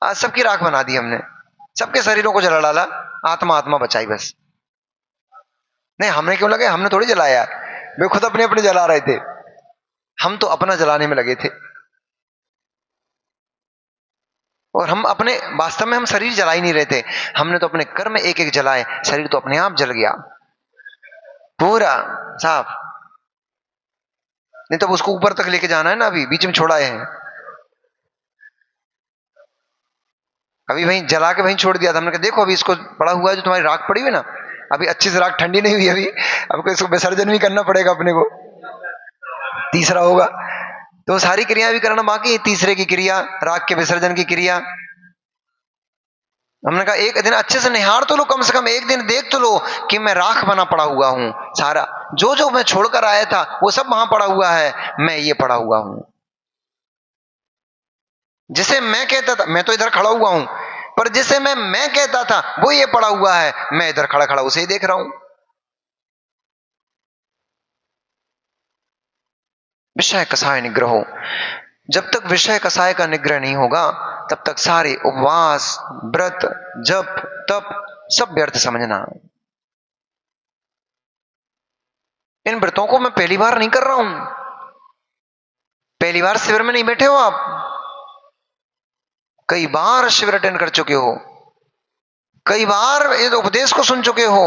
[SPEAKER 1] आज सबकी राख बना दी हमने, सबके शरीरों को जला डाला, आत्मा आत्मा बचाई बस। नहीं हमने क्यों लगे, हमने थोड़ी जलाया, वे खुद अपने अपने जला रहे थे, हम तो अपना जलाने में लगे थे। और हम अपने, वास्तव में हम शरीर जला ही नहीं रहे थे, हमने तो अपने कर्म एक एक जलाए, शरीर तो अपने आप जल गया पूरा साफ। नहीं तो उसको ऊपर तक लेके जाना है ना, अभी बीच में छोड़ाए हैं, अभी वहीं जला के वहीं छोड़ दिया था। हमने कहा देखो अभी इसको पड़ा हुआ है जो तुम्हारी राख पड़ी हुई ना, अभी अच्छी से राख ठंडी नहीं हुई अभी, अब इसको विसर्जन भी करना पड़ेगा अपने को, तीसरा होगा। तो सारी क्रिया भी करना बाकी है, तीसरे की क्रिया, राख के विसर्जन की क्रिया। हमने कहा एक दिन अच्छे से निहार तो लो, कम से कम एक दिन देख तो लो कि मैं राख बना पड़ा हुआ हूं, सारा जो जो मैं छोड़कर आया था वो सब वहां पड़ा हुआ है, मैं ये पड़ा हुआ हूं। जिसे मैं कहता था, मैं तो इधर खड़ा हुआ हूं, पर जिसे मैं कहता था वो ये पड़ा हुआ है, मैं इधर खड़ा खड़ा उसे ही देख रहा हूं। विषय कसाय निग्रहो, जब तक विषय कसाय का निग्रह नहीं होगा तब तक सारे उपवास, व्रत, जप, तप सब व्यर्थ समझना। इन व्रतों को मैं पहली बार नहीं कर रहा हूं, पहली बार शिविर में नहीं बैठे हो आप, कई बार शिविर अटेंड कर चुके हो, कई बार इस उपदेश को सुन चुके हो,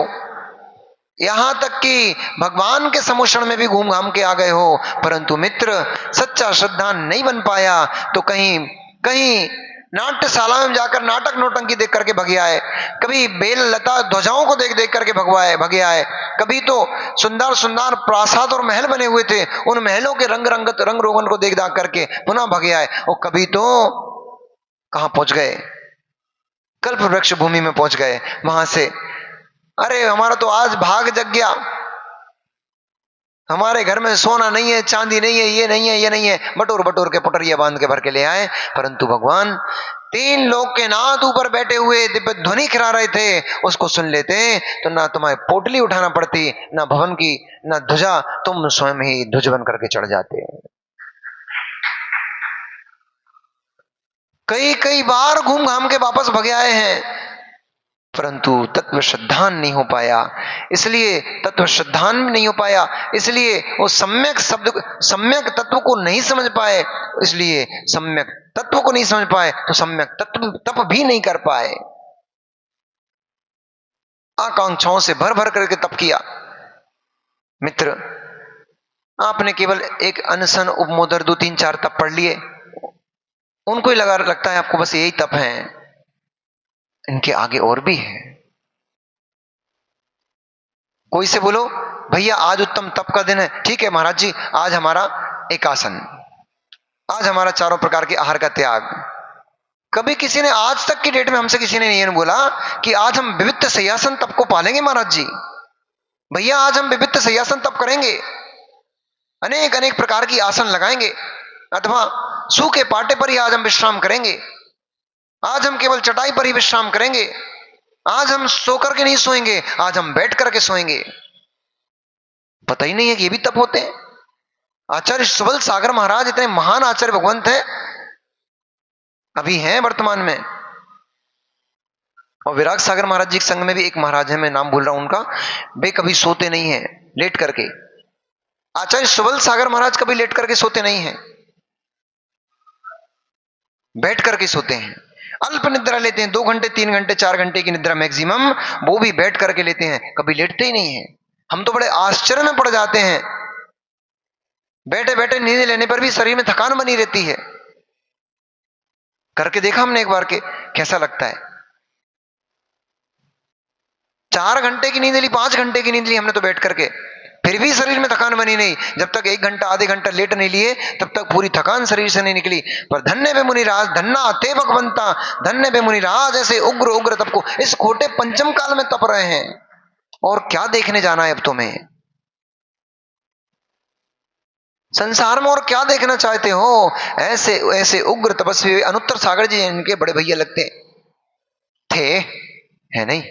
[SPEAKER 1] यहां तक कि भगवान के समुषण में भी घूम घाम के आ गए हो, परंतु मित्र सच्चा श्रद्धा नहीं बन पाया तो कहीं कहीं नाट्यशाला में जाकर नाटक नौटंकी देख करके भगे आए, कभी बेल लता ध्वजाओं को देख देख करके भगे आए, कभी तो सुंदर सुंदर प्रासाद और महल बने हुए थे, उन महलों के रंग रोगन को देख दाख करके पुनः भगे आए, और कभी तो कहां पहुंच गए, कल्प वृक्ष भूमि में पहुंच गए, वहां से अरे हमारा तो आज भाग जग गया, हमारे घर में सोना नहीं है, चांदी नहीं है, ये नहीं है, ये नहीं है, बटोर बटोर के पटरिया बांध के भर के ले आए। परंतु भगवान 3 लोक के नाथ ऊपर बैठे हुए दिव्य ध्वनि खिला रहे थे, उसको सुन लेते तो ना तुम्हें पोटली उठाना पड़ती, ना भवन की, ना ध्वजा, तुम स्वयं ही ध्वज बन करके चढ़ जाते। कई कई बार घूम घाम के वापस भगे आए हैं, परंतु तत्व श्रद्धान नहीं हो पाया, इसलिए तत्व श्रद्धान नहीं हो पाया, इसलिए वो सम्यक तत्व को नहीं समझ पाए, इसलिए सम्यक तत्व को नहीं समझ पाए तो सम्यक तप भी नहीं कर पाए। आकांक्षाओं से भर भर करके तप किया। मित्र आपने केवल एक अनशन, उपमोदर, 2-3-4 तप पढ़ लिए, उनको ही लगता है आपको बस यही तप है, इनके आगे और भी है। कोई से बोलो भैया आज उत्तम तप का दिन है, ठीक है महाराज जी, आज हमारा एकासन, आज हमारा चारों प्रकार के आहार का त्याग। कभी किसी ने आज तक की डेट में हमसे किसी ने नहीं बोला कि आज हम विविध शय्यासन तप को पालेंगे महाराज जी, भैया आज हम विविध शय्यासन तप करेंगे, अनेक अनेक प्रकार की आसन लगाएंगे, अथवा सूखे पाटे पर ही आज हम विश्राम करेंगे, आज हम केवल चटाई पर ही विश्राम करेंगे, आज हम सो करके नहीं सोएंगे, आज हम बैठ करके सोएंगे। पता ही नहीं है कि ये भी तप होते हैं। आचार्य सुबल सागर महाराज इतने महान आचार्य भगवंत हैं, अभी हैं वर्तमान में, और विराग सागर महाराज जी के संग में भी एक महाराज है, मैं नाम भूल रहा हूं उनका, वे कभी सोते नहीं है, लेट करके आचार्य सुबल सागर महाराज कभी लेट करके सोते नहीं हैं, बैठ करके सोते हैं। अल्प निद्रा लेते हैं, 2 घंटे 3 घंटे 4 घंटे की निद्रा मैक्सिमम, वो भी बैठ करके लेते हैं, कभी लेटते ही नहीं है। हम तो बड़े आश्चर्य में पड़ जाते हैं, बैठे बैठे नींद लेने पर भी शरीर में थकान बनी रहती है। करके देखा हमने एक बार के, कैसा लगता है। 4 घंटे की नींद ली, 5 घंटे की नींद ली हमने तो बैठ करके, फिर भी शरीर में थकान बनी नहीं। जब तक 1 घंटा आधे घंटा लेट नहीं लिए तब तक पूरी थकान शरीर से नहीं निकली। पर धन्य बे मुनिराज, धन्ना ते भगवंता, धन्य बे मुनिराज ऐसे उग्र उग्र तप को इस खोटे पंचम काल में तप रहे हैं। और क्या देखने जाना है अब तुम्हें संसार में, और क्या देखना चाहते हो। ऐसे ऐसे उग्र तपस्वी अनुत्तर सागर जी इनके बड़े भैया लगते थे, है नहीं,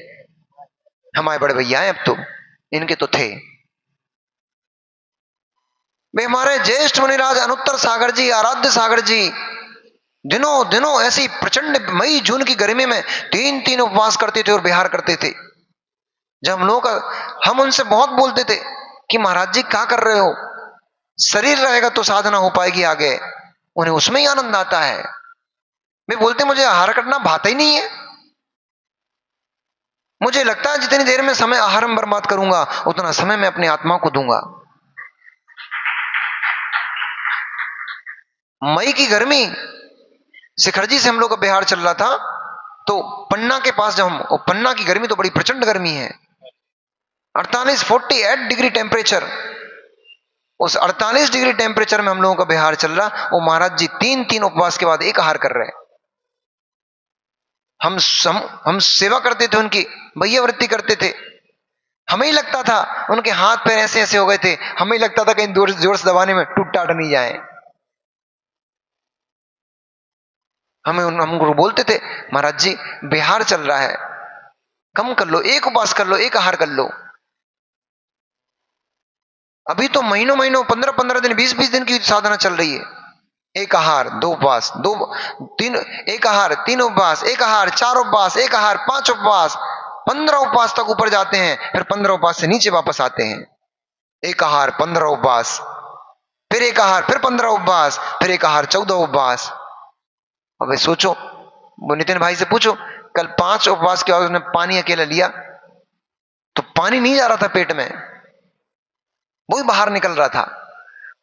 [SPEAKER 1] हमारे बड़े भैया हैं अब तो, इनके तो थे वे हमारे ज्येष्ठ मुनिराज अनुत्तर सागर जी, आराध्य सागर जी। दिनों दिनों ऐसी प्रचंड मई जून की गर्मी में 3 उपवास करते थे और विहार करते थे। जब हम उनसे बहुत बोलते थे कि महाराज जी क्या कर रहे हो, शरीर रहेगा तो साधना हो पाएगी आगे, उन्हें उसमें ही आनंद आता है। वे बोलते मुझे आहार करना भाता ही नहीं है, मुझे लगता है जितनी देर में समय आहार में बर्बाद करूंगा उतना समय मैं अपनी आत्मा को दूंगा। मई की गर्मी, शिखरजी से हम लोग का बिहार चल रहा था, तो पन्ना के पास जब हम, पन्ना की गर्मी तो बड़ी प्रचंड गर्मी है, 48 डिग्री टेम्परेचर। उस 48 डिग्री टेम्परेचर में हम लोगों का बिहार चल रहा, वो महाराज जी 3 उपवास के बाद एक आहार कर रहे हैं। हम सेवा करते थे उनकी, भैया वृत्ति करते थे, हमें ही लगता था उनके हाथ पैर ऐसे ऐसे हो गए थे, हमें ही लगता था कहीं जोर से दबाने में टूट टाट नहीं जाए। हमको बोलते थे महाराज जी बिहार चल रहा है, कम कर लो, एक उपवास कर लो, एक आहार कर लो। अभी तो महीनों महीनों 15 दिन 20 दिन की साधना चल रही है। एक आहार 2 उपवास, 2 3, एक आहार 3 उपवास, एक आहार 4 उपवास, एक आहार 5 उपवास, 15 उपवास तक ऊपर जाते हैं, फिर 15 उपवास से नीचे वापस आते हैं। एक आहार 15 उपवास, फिर एक आहार, फिर 15 उपवास, फिर एक आहार 14 उपवास। अब सोचो, वो नितिन भाई से पूछो, कल 5 उपवास के बाद उसने पानी अकेला लिया तो पानी नहीं जा रहा था पेट में, वो ही बाहर निकल रहा था।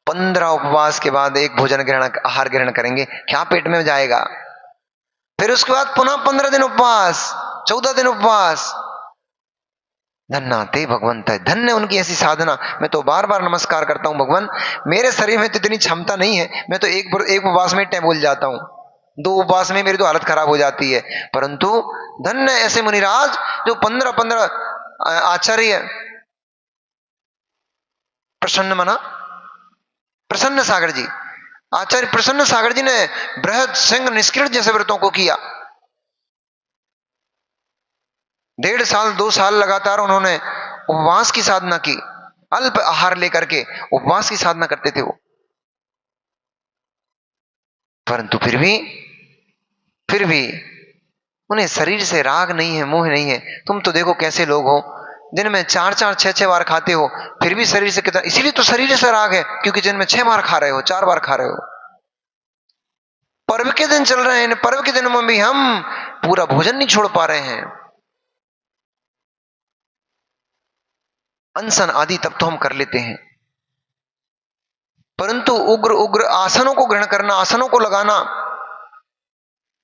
[SPEAKER 1] 15 उपवास के बाद एक भोजन ग्रहण, आहार ग्रहण करेंगे, क्या पेट में जाएगा। फिर उसके बाद पुनः 15 दिन उपवास, 14 दिन उपवास। धन्नाते भगवंत है, धन्य उनकी ऐसी साधना। मैं तो बार बार नमस्कार करता हूं भगवान, मेरे शरीर में तो इतनी क्षमता नहीं है, मैं तो एक उपवास में टाइम बोल जाता हूं, 2 उपवास में मेरी तो हालत खराब हो जाती है। परंतु धन्य ऐसे मुनिराज जो 15 आचार्य प्रसन्न सागर जी, आचार्य प्रसन्न सागर जी ने बृहद सिंह निष्कृत जैसे व्रतों को किया। 1.5 साल 2 साल लगातार उन्होंने उपवास की साधना की, अल्प आहार लेकर के उपवास की साधना करते थे वो। परंतु फिर भी उन्हें शरीर से राग नहीं है, मोह नहीं है। तुम तो देखो कैसे लोग हो, दिन में 4 6 बार खाते हो, फिर भी शरीर से कितना, इसीलिए तो शरीर से राग है, क्योंकि दिन में 6 बार खा रहे हो, 4 बार खा रहे हो। पर्व के दिन चल रहे हैं, पर्व के दिनों में भी हम पूरा भोजन नहीं छोड़ पा रहे हैं। अनशन आदि तब तो हम कर लेते हैं, परंतु उग्र उग्र आसनों को ग्रहण करना, आसनों को लगाना,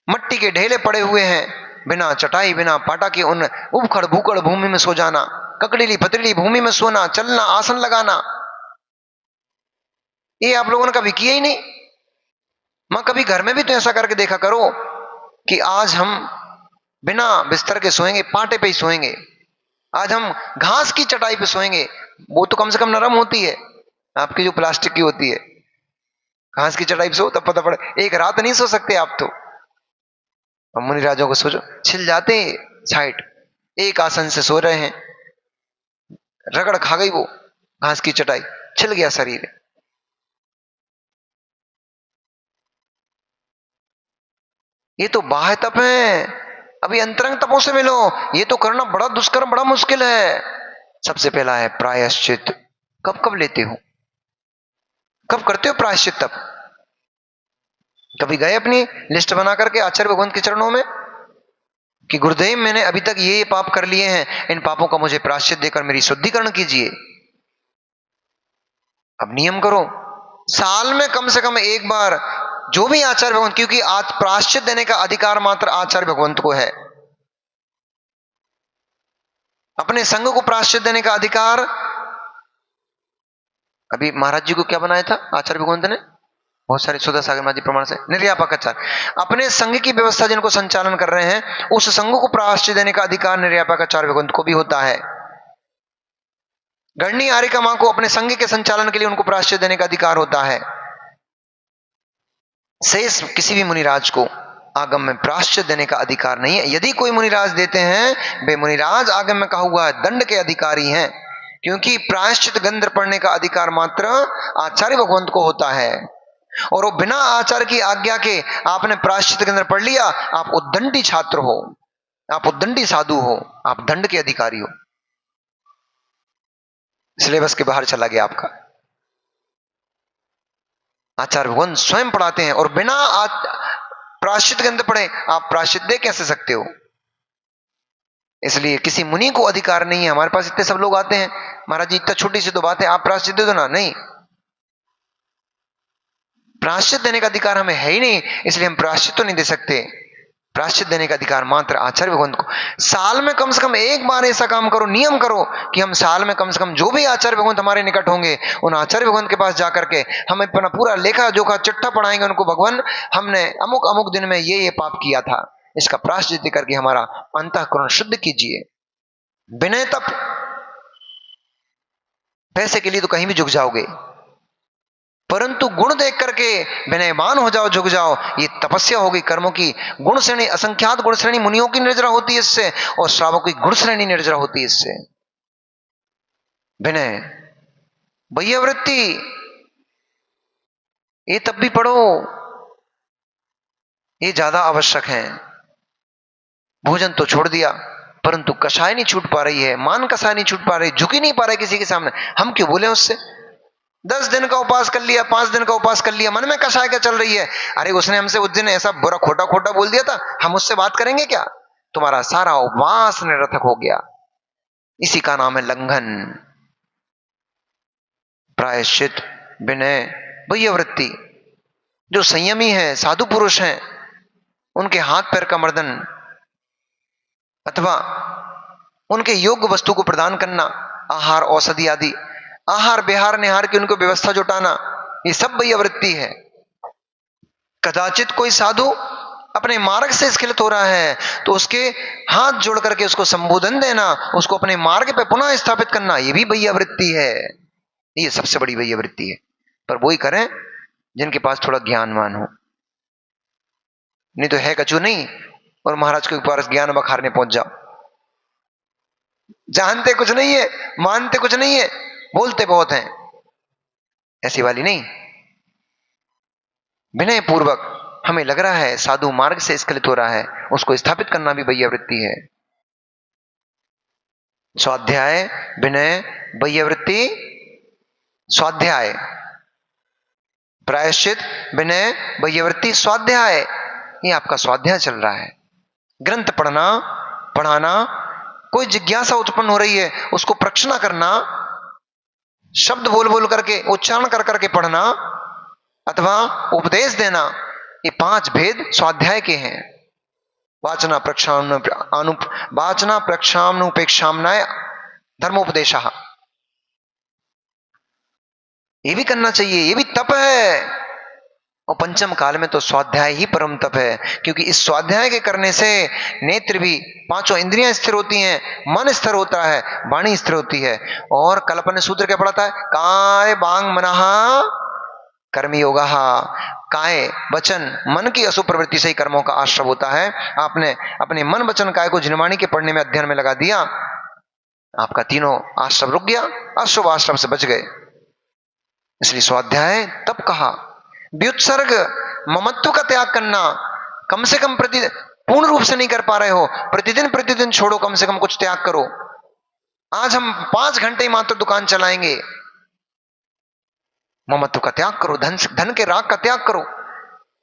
[SPEAKER 1] मट्टी के ढेले पड़े हुए हैं, बिना चटाई बिना पाटा के उन उबखड़ भूखड़ भूमि में सो जाना, ककड़ीली पतली भूमि में सोना, चलना, आसन लगाना, ये आप लोगों ने कभी किया ही नहीं। मां कभी घर में भी तो ऐसा करके देखा करो कि आज हम बिना बिस्तर के सोएंगे, पाटे पे ही सोएंगे, आज हम घास की चटाई पे सोएंगे, वो तो कम से कम नरम होती है, आपकी जो प्लास्टिक की होती है। घास की चटाई पे सो तब पता पड़े, एक रात नहीं सो सकते आप तो। अब मुनिराजों को सोचो, छिल जाते साइड, एक आसन से सो रहे हैं, रगड़ खा गई वो घास की चटाई, छिल गया शरीर। ये तो बाह्य तप है, अभी अंतरंग तपों से मिलो, ये तो करना बड़ा दुष्कर, बड़ा मुश्किल है। सबसे पहला है प्रायश्चित। कब कब लेते हो, कब करते हो प्रायश्चित? तब कभी गए अपनी लिस्ट बना करके आचार्य भगवंत के चरणों में कि गुरुदेव मैंने अभी तक ये पाप कर लिए हैं, इन पापों का मुझे प्रायश्चित देकर मेरी शुद्धिकरण कीजिए। अब नियम करो, साल में कम से कम एक बार जो भी आचार्य भगवंत, क्योंकि आज प्रायश्चित देने का अधिकार मात्र आचार्य भगवंत को है। अपने संघ को प्रायश्चित देने का अधिकार, अभी महाराज जी को क्या बनाया था आचार्य भगवंत ने? बहुत सारे सुधा सागर महाराज जी प्रमाण से निर्यापक आचार्य, अपने संघ की व्यवस्था जिनको संचालन कर रहे हैं उस संघ को प्रायश्चित देने का अधिकार निर्यापक आचार्य भगवंत को भी होता है। गणनी आर्यिका मां को अपने संघ के संचालन के लिए उनको प्रायश्चित देने का अधिकार होता है। शेष किसी भी मुनिराज को आगम में प्रायश्चित देने का अधिकार नहीं है। यदि कोई मुनिराज देते हैं, वे मुनिराज आगम में कहा हुआ है दंड के अधिकारी हैं, क्योंकि प्रायश्चित गंध पढ़ने का अधिकार मात्र आचार्य भगवंत को होता है। और वो बिना आचार्य की आज्ञा के आपने प्रायश्चित गंध पढ़ लिया, आप उद्दंडी छात्र हो, आप उद्दंडी साधु हो, आप दंड के अधिकारी हो, सिलेबस के बाहर चला गया आपका। आचार्य भगवंत स्वयं पढ़ाते हैं, और बिना प्रायश्चित गंध पढ़े आप प्रायश्चित दे कैसे सकते हो? इसलिए किसी मुनि को अधिकार नहीं है। हमारे पास इतने सब लोग आते हैं, महाराज जी इतना छोटी सी तो बात है, आप प्रायश्चित दे दो ना। नहीं, प्रायश्चित देने का अधिकार हमें है ही नहीं, इसलिए हम प्रायश्चित तो नहीं दे सकते। प्रायश्चित देने का अधिकार मात्र आचार्य भगवंत को। साल में कम से कम एक बार ऐसा काम करो, नियम करो कि हम साल में कम से कम जो भी आचार्य भगवंत हमारे निकट होंगे उन आचार्य भगवंत के पास जाकर के हम अपना पूरा लेखा जोखा चिट्ठा पढ़ाएंगे उनको, भगवान हमने अमुक अमुक दिन में ये पाप किया था, इसका प्रायश्चित करके हमारा अंतःकरण शुद्ध कीजिए। विनय तप, पैसे के लिए तो कहीं भी झुक जाओगे, परंतु गुण देख करके विनयमान हो जाओ, झुक जाओ, ये तपस्या होगी कर्मों की। गुण श्रेणी, असंख्यात गुण श्रेणी मुनियों की निर्जरा होती है इससे, और श्रावकों की गुण श्रेणी निर्जरा होती है इससे। विनय, वैयावृत्ति, ये तब भी पढ़ो, ये ज्यादा आवश्यक है। भोजन तो छोड़ दिया, परंतु कषाय नहीं छूट पा रही है, मान कषाय नहीं छूट पा रही, झुक ही नहीं पा रहे किसी के सामने। हम क्यों बोले उससे? 10 दिन का उपवास कर लिया, 5 दिन का उपवास कर लिया, मन में कषाय क्या चल रही है? अरे उसने हमसे उस दिन ऐसा बुरा खोटा खोटा बोल दिया था, हम उससे बात करेंगे क्या? तुम्हारा सारा उपवास निरर्थक हो गया। इसी का नाम है लंघन। प्रायश्चित, विनय, वैयावृत्ति, जो संयमी है, साधु पुरुष हैं, उनके हाथ पैर का मर्दन अथवा उनके योग्य वस्तु को प्रदान करना, आहार औषधि आदि, आहार विहार निहार की उनको व्यवस्था जुटाना, ये सब वैयावृत्ति है। कदाचित कोई साधु अपने मार्ग से स्खलित हो रहा है तो उसके हाथ जोड़ करके उसको संबोधन देना, उसको अपने मार्ग पे पुनः स्थापित करना, ये भी वैयावृत्ति है। ये सबसे बड़ी वैयावृत्ति है। पर वही करें जिनके पास थोड़ा ज्ञानवान हो, नहीं तो है कछु नहीं और महाराज के पास ज्ञान बखारने पहुंच जाओ। जानते कुछ नहीं है, मानते कुछ नहीं है, बोलते बहुत हैं, ऐसी वाली नहीं। विनय पूर्वक हमें लग रहा है साधु मार्ग से स्खलित हो रहा है, उसको स्थापित करना भी वैयावृत्ति है। स्वाध्याय, विनय, वैयावृत्ति, स्वाध्याय, प्रायश्चित, विनय, वैयावृत्ति, स्वाध्याय, ये आपका स्वाध्याय चल रहा है। ग्रंथ पढ़ना, पढ़ाना, कोई जिज्ञासा उत्पन्न हो रही है उसको प्रश्न करना, शब्द बोल बोल करके, उच्चारण कर करके पढ़ना अथवा उपदेश देना, ये 5 भेद स्वाध्याय के हैं। वाचना प्रक्षामनुपेक्षामनाय धर्मोपदेशः, ये भी करना चाहिए, ये भी तप है। और पंचम काल में तो स्वाध्याय ही परम तप है, क्योंकि इस स्वाध्याय के करने से नेत्र भी, 5 इंद्रियां स्थिर होती हैं, मन स्थिर होता है, वाणी स्थिर होती है। और कल अपन ने सूत्र क्या पढ़ा था? काय बांग मनः कर्मयोगः, काय वचन मन की अशुभ प्रवृत्ति से ही कर्मों का आश्रय होता है। आपने अपने मन वचन काय को जिनवाणी के पढ़ने में, अध्ययन में लगा दिया, आपका तीनों आश्रम रुक गया, अशुभ आश्रम से बच गए। इसलिए स्वाध्याय तब कहा। व्युत्सर्ग, ममत्व का त्याग करना, कम से कम पूर्ण रूप से नहीं कर पा रहे हो, प्रतिदिन छोड़ो, कम से कम कुछ त्याग करो। आज हम 5 घंटे ही मात्र दुकान चलाएंगे, ममत्व का त्याग करो, धन के राग का त्याग करो।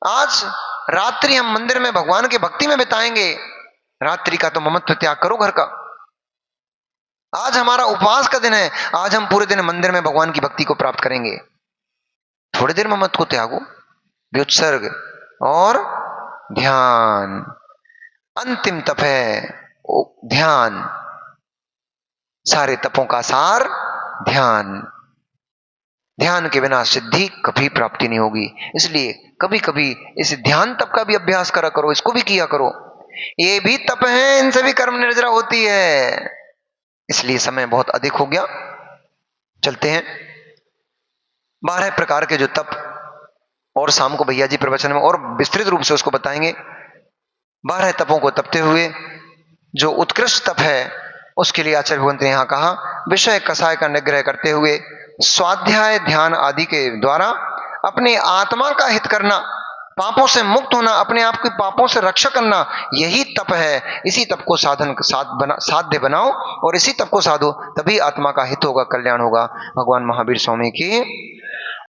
[SPEAKER 1] आज रात्रि हम मंदिर में भगवान के भक्ति में बिताएंगे, रात्रि का तो ममत्व त्याग करो घर का। आज हमारा उपवास का दिन है, आज हम पूरे दिन मंदिर में भगवान की भक्ति को प्राप्त करेंगे। थोड़ी देर ममत्व को त्यागो, व्युत्सर्ग और ध्यान। अंतिम तप है ध्यान, सारे तपों का सार ध्यान। ध्यान के बिना सिद्धि कभी प्राप्ति नहीं होगी। इसलिए कभी कभी इस ध्यान तप का भी अभ्यास करा करो, इसको भी किया करो। ये भी तप है, इनसे भी कर्म निर्जरा होती है। इसलिए समय बहुत अधिक हो गया, चलते हैं। 12 प्रकार के जो तप, और शाम को भैया जी प्रवचन में और विस्तृत रूप से उसको बताएंगे। 12 तपों को तपते हुए जो उत्कृष्ट तप है, उसके लिए आचार्य भगवंत ने यहां कहा, विषय कषाय का निग्रह करते हुए स्वाध्याय ध्यान आदि के द्वारा अपने आत्मा का हित करना, पापों से मुक्त होना, अपने आप के पापों से रक्षा करना, यही तप है। इसी तप को साध्य बनाओ और इसी तप को साधो, तभी आत्मा का हित होगा, कल्याण होगा। भगवान महावीर स्वामी की